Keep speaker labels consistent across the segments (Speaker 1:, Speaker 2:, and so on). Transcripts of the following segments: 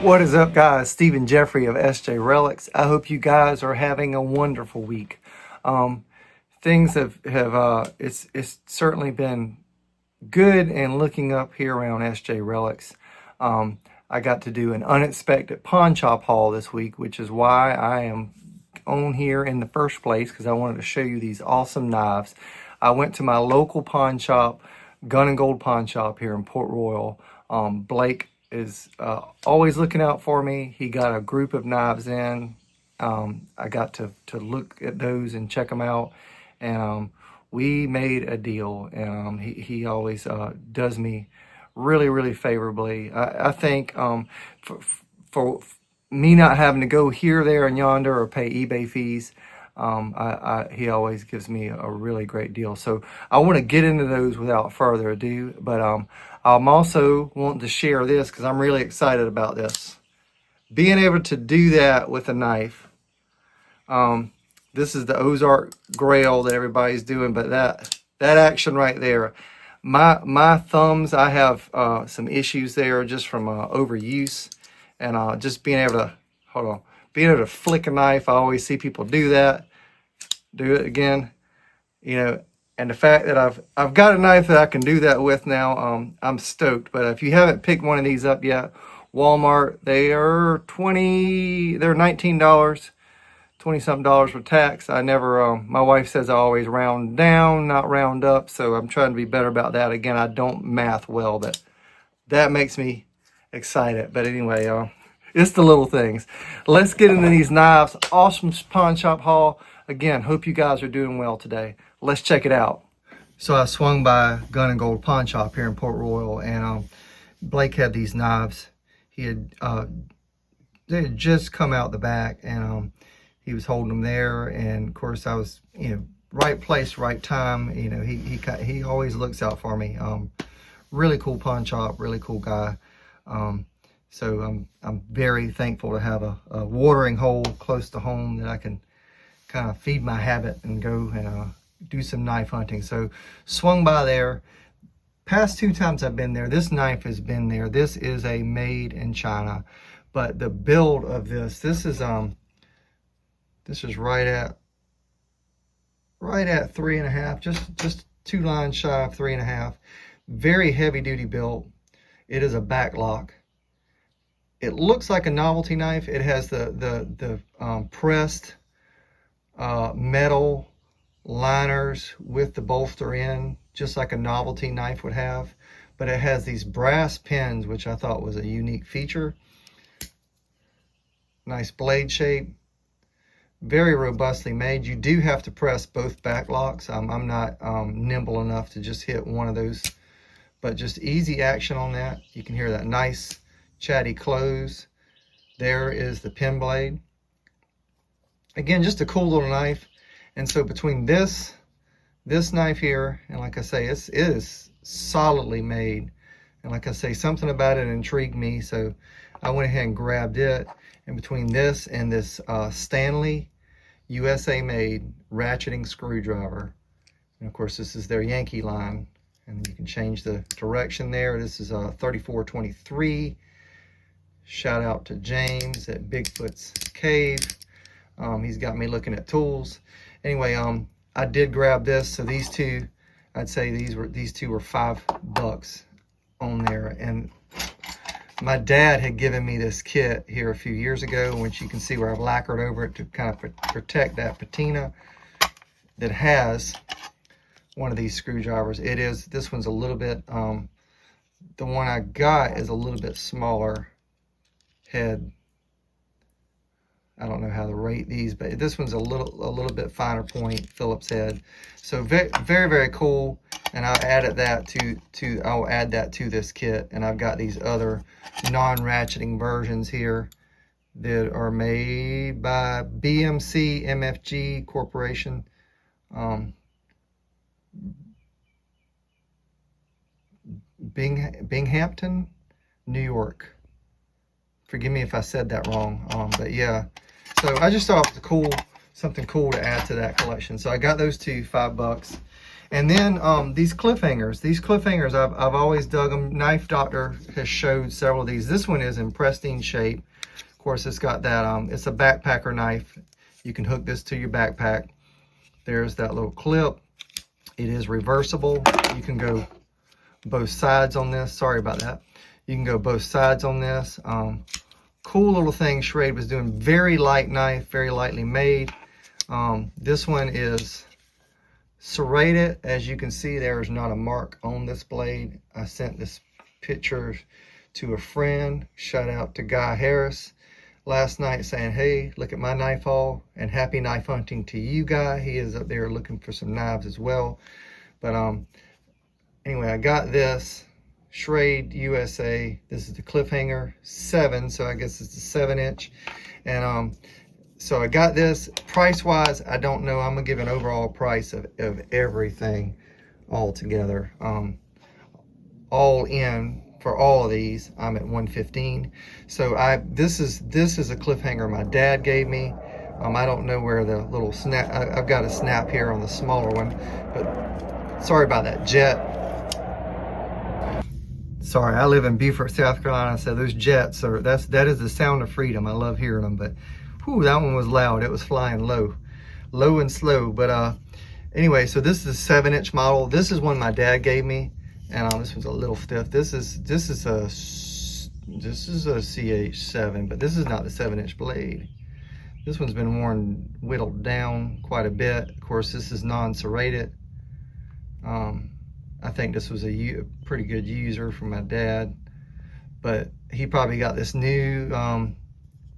Speaker 1: What is up, guys? Stephen Jeffrey of SJ Relics. I hope you guys are having a wonderful week. Things have it's certainly been good and looking up here around SJ Relics. I got to do an unexpected pawn shop haul this week, which is why I am on here in the first place, because I wanted to show you these awesome knives. I went to my local pawn shop, Gun and Gold Pawn Shop here in Port Royal. Blake is always looking out for me. He got a group of knives in. I got to look at those and check them out, and we made a deal. And he always does me really favorably. I think for me not having to go here, there, and yonder or pay eBay fees, he always gives me a really great deal. So I want to get into those without further ado, but I'm also wanting to share this because I'm really excited about this. Being able to do that with a knife. This is the Ozark Grail that everybody's doing, but that action right there, my thumbs, I have some issues there just from overuse, and just being able to, being able to flick a knife. I always see people do that. Do it again, and the fact that I've got a knife that I can do that with now, I'm stoked. But if you haven't picked one of these up yet, Walmart, they're $19, 20-something dollars with tax. I never, my wife says I always round down, not round up, so I'm trying to be better about that. Again, I don't math well, but that makes me excited. But anyway, it's the little things. Let's get into these knives. Awesome pawn shop haul. Again, hope you guys are doing well today. Let's check it out. So I swung by Gun and Gold Pawn Shop here in Port Royal, and Blake had these knives. They had just come out the back, and he was holding them there. And of course, I was, right place, right time. He always looks out for me. Really cool pawn shop, really cool guy. So I'm very thankful to have a watering hole close to home that I can kind of feed my habit and go and do some knife hunting. So swung by there. Past 2 times I've been there, this knife has been there. This is a made in China, but the build of this is right at 3.5, just 2 lines shy of 3.5. Very heavy duty built. It is a back lock. It looks like a novelty knife. It has the pressed metal liners with the bolster in, just like a novelty knife would have, but it has these brass pins, which I thought was a unique feature. Nice blade shape, very robustly made. You do have to press both back locks. I'm not nimble enough to just hit one of those, but just easy action on that. You can hear that nice chatty close. There is the pin blade. Again, just a cool little knife. And so between this knife here, and like I say, it is solidly made. And like I say, something about it intrigued me, so I went ahead and grabbed it. And between this and this Stanley USA made ratcheting screwdriver, and of course this is their Yankee line, and you can change the direction there. This is a 3423. Shout out to James at Bigfoot's Cave. He's got me looking at tools. Anyway, I did grab this. So these two, I'd say these two were $5 on there. And my dad had given me this kit here a few years ago, which you can see where I've lacquered over it to kind of protect that patina that has one of these screwdrivers. This one's a little bit, the one I got is a little bit smaller head. I don't know how to rate these, but this one's a little bit finer point, Phillips head. So very cool. And I'll add that to this kit. And I've got these other non-ratcheting versions here that are made by BMC MFG Corporation. Binghamton, New York. Forgive me if I said that wrong, but yeah. So I just thought it was something cool to add to that collection. So I got those two, $5. And then these cliffhangers, I've always dug them. Knife Doctor has showed several of these. This one is in pristine shape. Of course, it's got that, it's a backpacker knife. You can hook this to your backpack. There's that little clip. It is reversible. You can go both sides on this. Sorry about that. You can go both sides on this. Cool little thing Schrade was doing. Very light knife, very lightly made. This one is serrated. As you can see, there is not a mark on this blade. I sent this picture to a friend. Shout out to Guy Harris last night saying, hey, look at my knife haul, and happy knife hunting to you, Guy. He is up there looking for some knives as well. But anyway, I got this Schrade USA. This is the Cliffhanger 7, so I guess it's a 7-inch. And so I got this. Price-wise, I don't know. I'm gonna give an overall price of everything all together. All in for all of these, I'm at $115. So this is a Cliffhanger my dad gave me. I don't know where the little snap. I've got a snap here on the smaller one, but sorry about that jet. Sorry, I live in Beaufort, South Carolina, so those jets are, that is the sound of freedom. I love hearing them, but whew, that one was loud. It was flying low and slow. But anyway, so this is a 7-inch model. This is one my dad gave me, and this one's a little stiff. This is a CH7, but this is not the 7-inch blade. This one's been whittled down quite a bit. Of course, this is non-serrated. I think this was a pretty good user from my dad, but he probably got this new,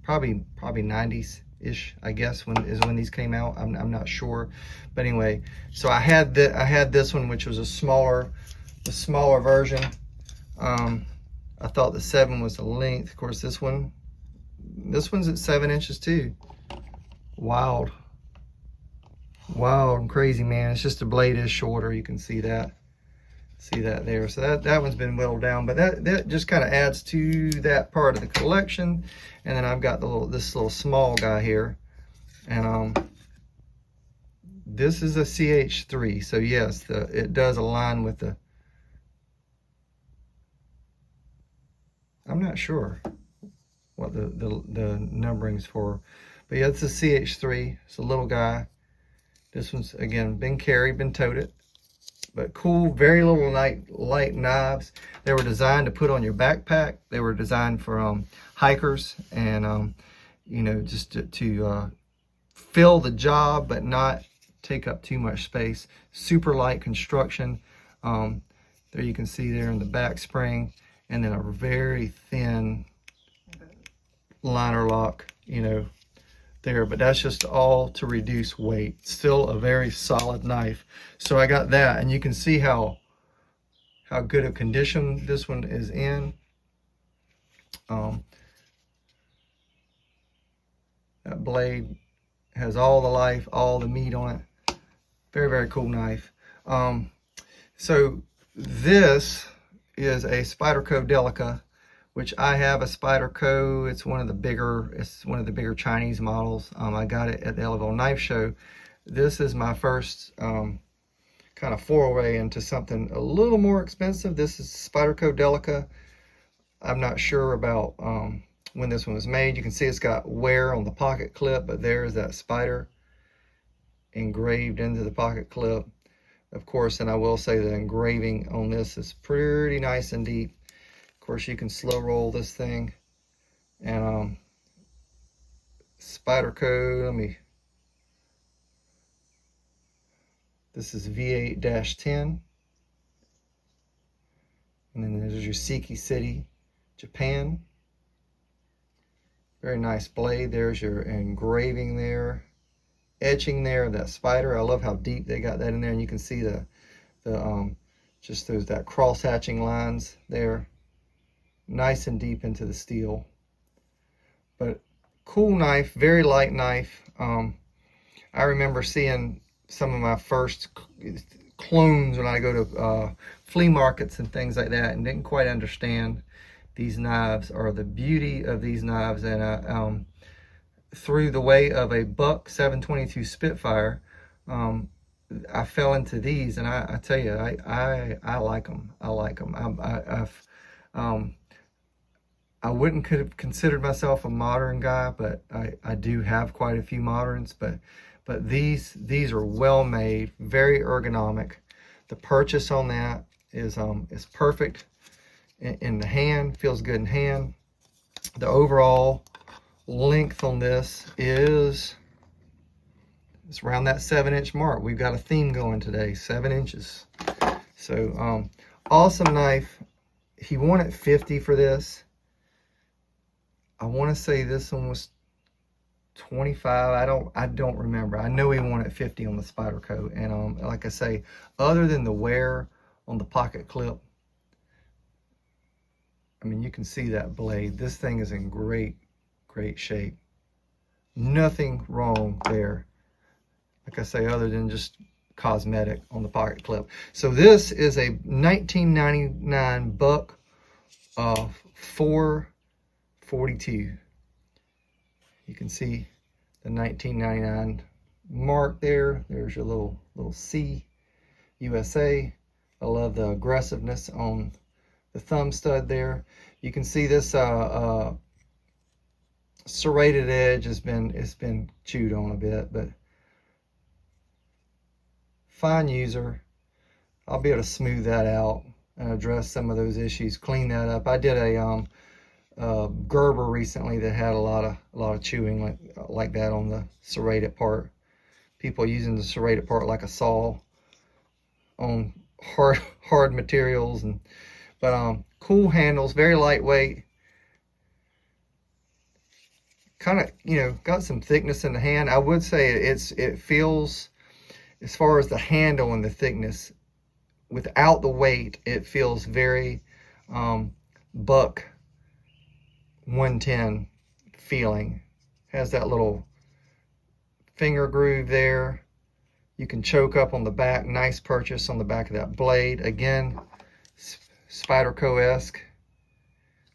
Speaker 1: probably 90s-ish, I guess, when these came out. I'm not sure, but anyway, so I had this one, which was the smaller version. I thought the 7 was the length. Of course, this one's at 7 inches too. Wild and crazy, man. It's just the blade is shorter. You can see that there. So that one's been whittled down, but that just kind of adds to that part of the collection. And then I've got this little small guy here, and this is a CH3. So yes, it does align with the, I'm not sure what the numbering's for, but yeah, it's a CH3. It's a little guy. This one's, again, been carried, been toted, but cool, very little light knives. They were designed to put on your backpack. They were designed for hikers, and you know, just to fill the job, but not take up too much space. Super light construction. There you can see there in the back spring, and then a very thin liner lock, you know, there, but that's just all to reduce weight. Still a very solid knife. So I got that, and you can see how good a condition this one is in. That blade has all the life, all the meat on it. Very, very cool knife. So this is a Spyderco Delica, which I have a Spyderco. It's one of the bigger Chinese models. I got it at the Ellaville Knife Show. This is my first kind of foray into something a little more expensive. This is Spyderco Delica. I'm not sure about when this one was made. You can see it's got wear on the pocket clip, but there's that Spyder engraved into the pocket clip. Of course, and I will say the engraving on this is pretty nice and deep. Of course, you can slow roll this thing, and Spyderco, this is V8-10, and then there's your Siki City, Japan. Very nice blade. There's your engraving there, etching there, that Spyder. I love how deep they got that in there, and you can see just that cross hatching lines there. Nice and deep into the steel, but cool knife, very light knife. I remember seeing some of my first clones when I go to flea markets and things like that, and didn't quite understand these knives or the beauty of these knives. And through the way of a buck 722 Spitfire, I fell into these, and I tell you, I like them. I like them. Um, I wouldn't could have considered myself a modern guy, but I do have quite a few moderns. But these are well made, very ergonomic. The purchase on that is perfect in the hand, feels good in hand. The overall length on this is it's around that 7-inch mark. We've got a theme going today, 7 inches. So awesome knife. He wanted 50 for this. I want to say this one was 25. I don't remember. I know he wanted 50 on the Spyderco, and like I say, other than the wear on the pocket clip, I mean, you can see that blade. This thing is in great shape. Nothing wrong there. Like I say, other than just cosmetic on the pocket clip. So this is a 1999 buck 442. You can see the 1999 mark there. There's your little C, USA. I love the aggressiveness on the thumb stud there. You can see this serrated edge it's been chewed on a bit, but fine user. I'll be able to smooth that out and address some of those issues, clean that up. I did a Gerber recently that had a lot of chewing like that on the serrated part. People using the serrated part like a saw on hard materials, but cool handles, very lightweight. Kind of, you know, got some thickness in the hand. I would say it feels, as far as the handle and the thickness, without the weight, it feels very buck 110 feeling. Has that little finger groove there. You can choke up on the back. Nice purchase on the back of that blade. Again, Spyderco-esque.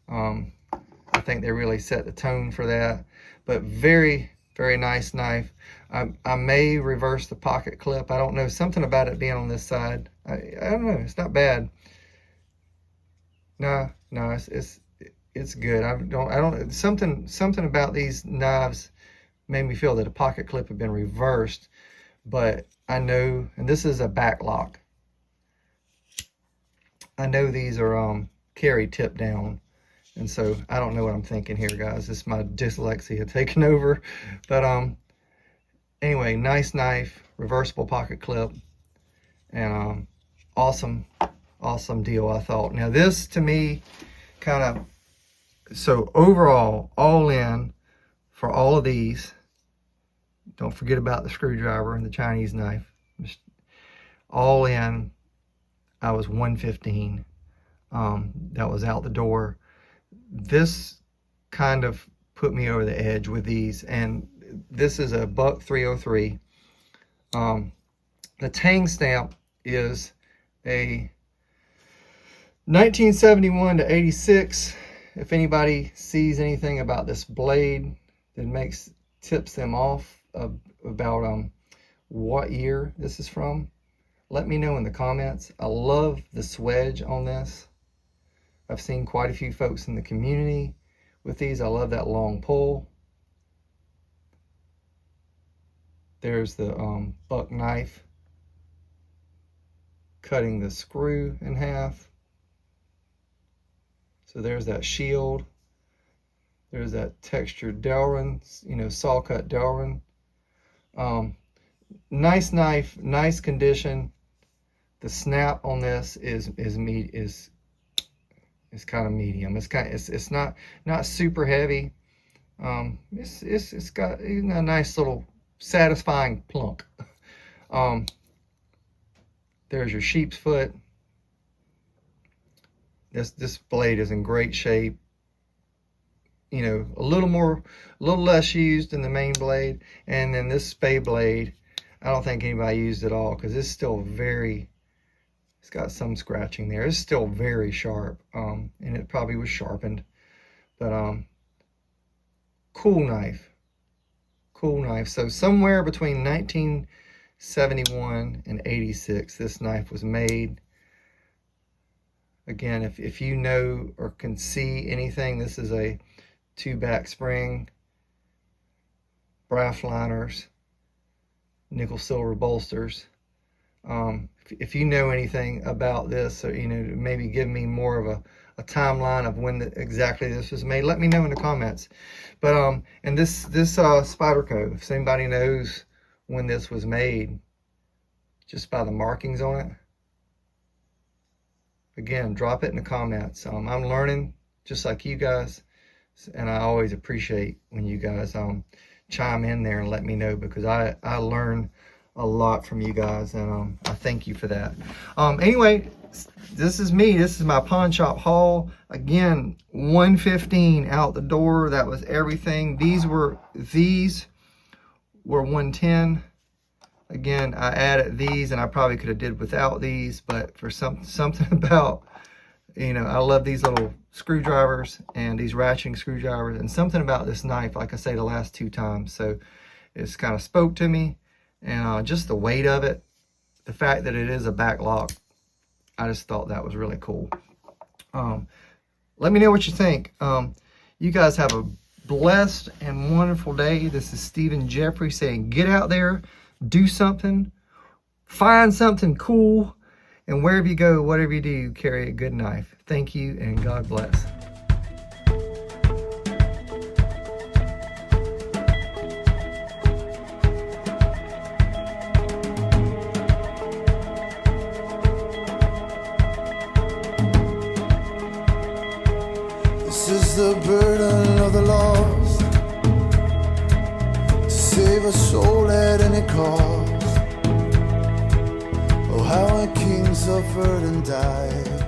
Speaker 1: I think they really set the tone for that. But very nice knife. I may reverse the pocket clip. I don't know. Something about it being on this side. I don't know. It's not bad. No, it's good. I don't. Something about these knives made me feel that a pocket clip had been reversed. But I know, and this is a back lock. I know these are carry tip down. And so I don't know what I'm thinking here, guys. It's my dyslexia taking over. But anyway, nice knife, reversible pocket clip, and awesome deal, I thought. Now this, to me, kind of, so overall, all in for all of these, don't forget about the screwdriver and the Chinese knife. Just all in, I was 115. That was out the door. This kind of put me over the edge with these, and this is a buck 303. The Tang stamp is a 1971 to 86. If anybody sees anything about this blade that tips them off about what year this is from, let me know in the comments. I love the swedge on this. I've seen quite a few folks in the community with these. I love that long pull. There's the buck knife cutting the screw in half. So there's that shield. There's that textured Delrin, you know, saw cut Delrin. Nice knife, nice condition. The snap on this is kind of medium. It's not super heavy. It's got a nice little satisfying plunk. There's your sheep's foot. This blade is in great shape. You know, a little less used than the main blade, and then this spay blade, I don't think anybody used at all, because it's still it's got some scratching there. It's still very sharp, and it probably was sharpened, but cool knife. So somewhere between 19 71 and 86 this knife was made. Again, if you know or can see anything, this is a 2-back spring, brass liners, nickel silver bolsters. If you know anything about this, or maybe give me more of a timeline of when exactly this was made, let me know in the comments. But and this Spyderco, if anybody knows when this was made, just by the markings on it, again, drop it in the comments. I'm learning just like you guys, and I always appreciate when you guys chime in there and let me know, because I learn a lot from you guys, and I thank you for that. Anyway, this is me. This is my pawn shop haul. Again, $115 out the door. That was everything. These were 110. Again, I added these, and I probably could have did without these, but for something about, I love these little screwdrivers and these ratcheting screwdrivers, and something about this knife, like I say the last 2 times. So it's kind of spoke to me, and just the weight of it, the fact that it is a back lock, I just thought that was really cool. Let me know what you think. You guys have a blessed and wonderful day. This is Stephen Jeffrey saying, get out there, do something, find something cool, and wherever you go, whatever you do, carry a good knife. Thank you, and God bless.
Speaker 2: This is the burden of the lost, to save a soul at any cost. Oh, how a king suffered and died.